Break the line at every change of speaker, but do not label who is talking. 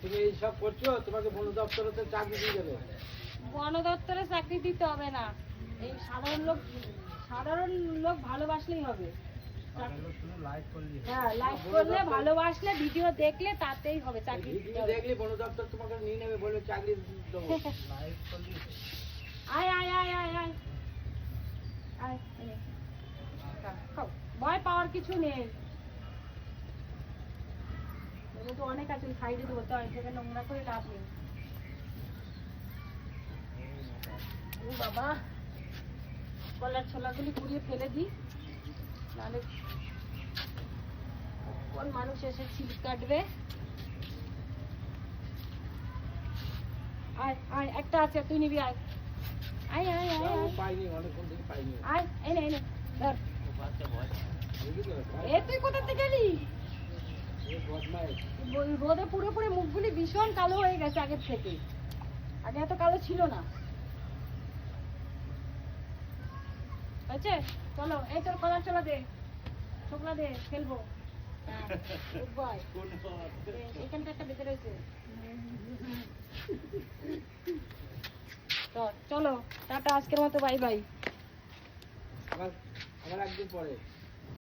তুমি এই সব করছো, তোমাকে বন দপ্তরে চাকরি দিয়ে দেবে।
বন দপ্তরে চাকরি দিতে হবে না, এই সাধারণ লোক ভালোবাসলেই হবে। হ্যাঁ, লাইক করলে, ভালোবাসলে, ভিডিও দেখলে তাতেই হবে চাকরি।
ভিডিও দেখলে বন দপ্তর তোমাকে নিয়ে নেবে, বলে চাকরি দেবো।
আয় আয় আয় আয় আয় আয়, খাও। ভয় পাওয়ার কিছু নেই, তো অনেক আছে, সাইডে দেবো তো, এক জায়গায় নোংরা করে লাভ নেই। ও বাবা, কলার ছোলাগুলি পুড়িয়ে ফেলে দিই, নাহলে কোন মানুষ এসে ছিপ কাটবে। আয় আয়, একটা আছে, তুই নিবি, আয় আয় আয় আয় আয়
পাইনি, অনেকক্ষণ থেকে পাইনি।
আয়, এই নে ধর। এ তুই কোথা থেকে এলি? রোদে পুরো পুরো মুখগুলি ভীষণ কালো হয়ে গেছে আগের থেকে, আগে এত কালো ছিল না। হয়েছে, চলো, এই তোর কলার চলা দে, ছোকলা দে, খেলবো। হ্যাঁ, গুড বয়। এখানটা একটা বেঁধে রয়েছে। চলো, টাটা, আজকের মতো বাই বাই।
আবার একদিন পরে।